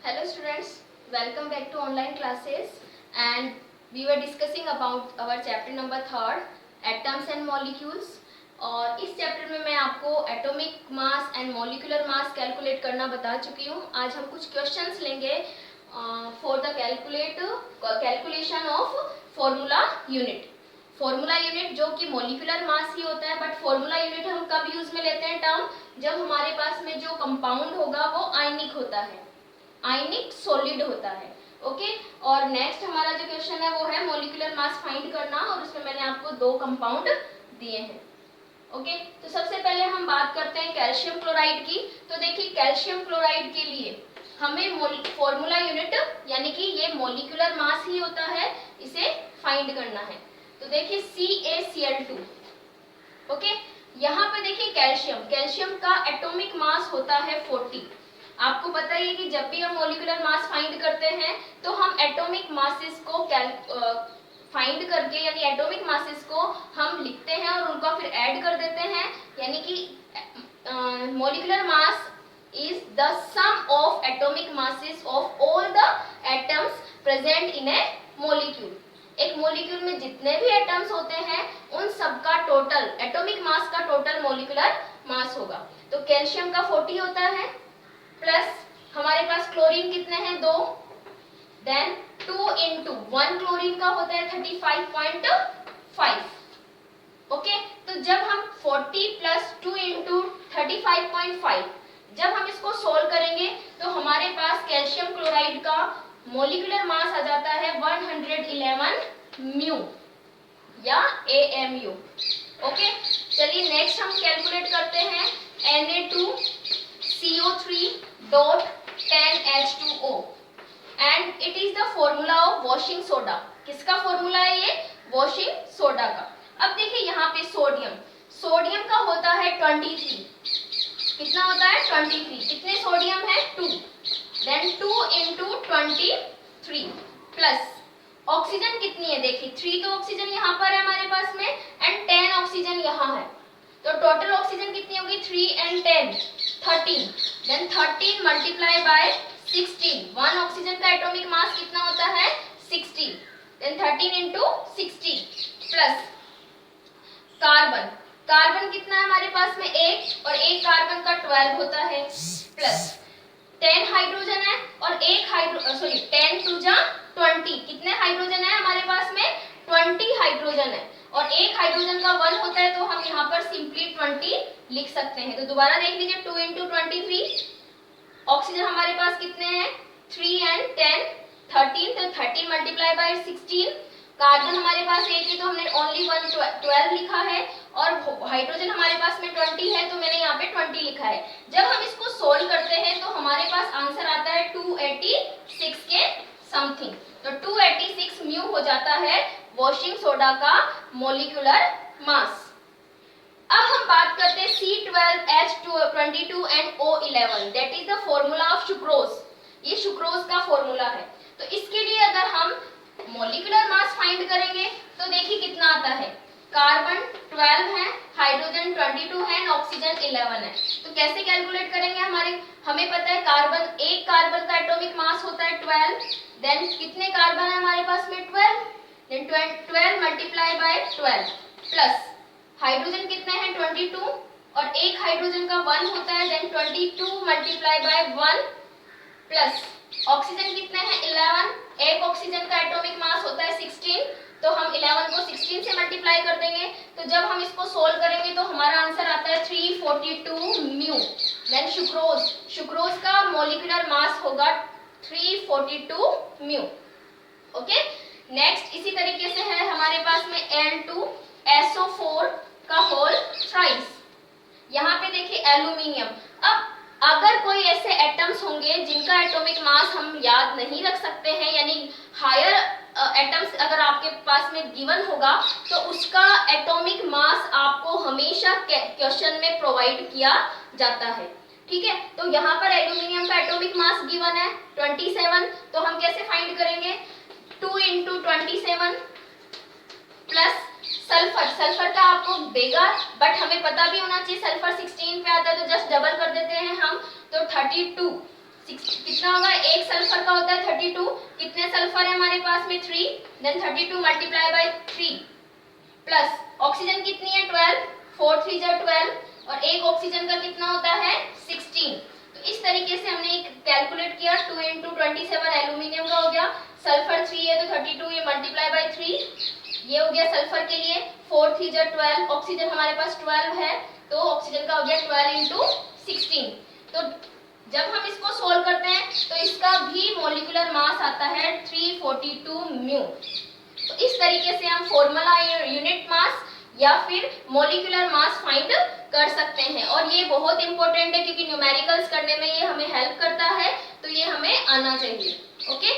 Hello students, welcome back to online classes and we were discussing about our chapter number 3 atoms and molecules। और इस chapter में मैं आपको atomic mass and molecular mass calculate करना बता चुकी हूँ। आज हम कुछ क्वेश्चंस लेंगे for the calculation of formula unit. Formula unit जो कि मॉलिक्यूलर मास ही होता है, बट फॉर्मूला यूनिट हम कब यूज में लेते हैं टर्म, जब हमारे पास में जो कंपाउंड होगा वो आयनिक होता है, आयनिक सॉलिड होता है। ओके, और नेक्स्ट हमारा जो क्वेश्चन है वो है मॉलिक्यूलर मास फाइंड करना, और उसमें मैंने आपको 2 कंपाउंड दिए हैं। ओके, तो सबसे पहले हम बात करते हैं कैल्शियम क्लोराइड की। तो देखिए कैल्शियम क्लोराइड के लिए हमें फॉर्मूला यूनिट यानी कि ये मॉलिक्यूलर मास ही होता है, इसे फाइंड करना है। तो देखिए CaCl2। ओके, यहाँ पे देखिए कैल्शियम का एटॉमिक मास होता है 40। आपको पता ही है कि जब भी हम मॉलिक्यूलर मास फाइंड करते हैं तो हम एटॉमिक मासेस को फाइंड करके यानी एटॉमिक मासेस को हम लिखते हैं और उनका फिर ऐड कर देते हैं, यानी कि molecular mass is the sum of atomic masses of all the atoms present in a molecule. एक मॉलिक्यूल में जितने भी एटम्स होते हैं उन सबका टोटल एटॉमिक मास का टोटल मॉलिक्यूलर मास होगा। तो कैल्शियम का 40 होता है, प्लस हमारे पास क्लोरीन कितने हैं 2, देन 2 इंटू 1 क्लोरीन का होता है 35.5। ओके, तो जब हम 40 प्लस 2 इंटू 35.5 जब हम इसको सोल्व करेंगे तो हमारे पास कैल्शियम क्लोराइड का मॉलिक्यूलर मास आ जाता है 111 म्यू या AMU। ओके, चलिए नेक्स्ट हम कैलकुलेट करते हैं Na2CO3.10H2O and it is the formula of washing soda. किसका फॉर्मूला है ये? वॉशिंग सोडा का। अब देखिए यहाँ पे सोडियम का होता है 23। कितना होता है? 23। कितने सोडियम है? 2, देन 2 इंटू 23 प्लस ऑक्सीजन कितनी है? देखिए 3 तो ऑक्सीजन यहाँ पर है हमारे पास में एंड 10 ऑक्सीजन यहाँ है, तो टोटल ऑक्सीजन कितनी होगी? 3 and 10 13, then 13 multiply by 16। 1 oxygen का एटॉमिक मास कितना होता है? 16, देन 13 इंटू 16 प्लस कार्बन कितना है हमारे पास में? 1, और 1 कार्बन का 12 होता है, प्लस 10 हाइड्रोजन है और 10 टू जा 20। कितने हाइड्रोजन है हमारे पास में? 20 हाइड्रोजन है, और 1 हाइड्रोजन का 1 होता है, तो हम यहाँ पर सिंपली 20 लिख सकते हैं। तो दोबारा देख लीजिए 2 इंटू 23। ऑक्सीजन हमारे पास कितने हैं? 3 एंड 10 13, तो 13 मल्टीप्लाई बाय 16। कार्बन हमारे पास 1 है तो हमने ओनली 1 12 लिखा है, और हाइड्रोजन हमारे पास में 20 है तो मैंने यहाँ पे 20 लिखा है। जब हम इसको सोल्व करते हैं तो हमारे पास आंसर आता है 286 के समथिंग। तो 286 म्यू हो जाता है वॉशिंग सोडा का मॉलिक्यूलर मास। अब हम बात करते हैं C12H22 and O11, that is the formula of sucrose. ये सुक्रोज का फॉर्मूला है। तो इसके लिए अगर हम मॉलिक्यूलर मास फाइंड करेंगे तो देखिए कितना आता है। कार्बन 12 है, हाइड्रोजन 22 है, ऑक्सीजन 11 है। तो कैसे कैलकुलेट करेंगे? हमें पता है एक कार्बन का एटॉमिक मास होता है 12, देन कितने कार्बन है हमारे पास में? 12, then 12 multiply by 12 plus hydrogen कितने हैं? 22, और 1 हाइड्रोजन का 1 होता है, then 22 multiply by 1 plus oxygen कितने हैं? 11। 1 ऑक्सीजन का एटॉमिक मास होता है 16, तो हम 11 को 16 से मल्टीप्लाई कर देंगे। तो जब हम इसको सोल्व करेंगे तो हमारा आंसर आता है 342 म्यू। देन सुक्रोज का मॉलिक्यूलर मास होगा 342 म्यू। ओके, नेक्स्ट इसी तरीके से है हमारे पास में N2SO4 का होल थ्राइस। यहाँ पे देखिए एल्यूमिनियम। अब अगर कोई ऐसे एटम्स होंगे जिनका एटॉमिक मास हम याद नहीं रख सकते हैं, यानी हायर एटम्स अगर आपके पास में गिवन होगा तो उसका एटॉमिक मास आपको हमेशा क्वेश्चन में प्रोवाइड किया जाता है। ठीक है, तो यहाँ पर एल्यूमिनियम का एटॉमिक मास गिवन है 27, तो हम कैसे फाइंड करेंगे? 2 इंटू 27 प्लस सल्फर का आपको देगा, बट हमें पता भी होना चाहिए सल्फर 16 पे आता है, तो जस्ट डबल कर देते हैं हम, तो 32 कितना होगा, एक सल्फर का होता है 32, कितने सल्फर है हमारे पास में 3, then 32 multiply by 3 plus oxygen कितनी है 12, 4 3 जा 12 और एक ऑक्सीजन का कितना होता है 16। तो इस तरीके से हमने एक कैलकुलेट किया, 2 × 27 एल्यूमिनियम का हो गया, सल्फर 3 है तो 32 ये मल्टीप्लाई बाय 3 ये हो गया सल्फर के लिए, 4 3 जा 12, ऑक्सीजन हमारे पास 12 है तो ऑक्सीजन का हो गया 12 × 16। तो जब हम इसको सोल्व करते हैं तो इसका भी मॉलिक्यूलर मास आता है 342 म्यू। तो इस तरीके से हम फॉर्मूला यूनिट मास या फिर मॉलिक्यूलर मास फाइंड कर सकते हैं और ये बहुत इंपॉर्टेंट है क्योंकि न्यूमेरिकल्स करने में ये हमें हेल्प करता है, तो ये हमें आना चाहिए। ओके।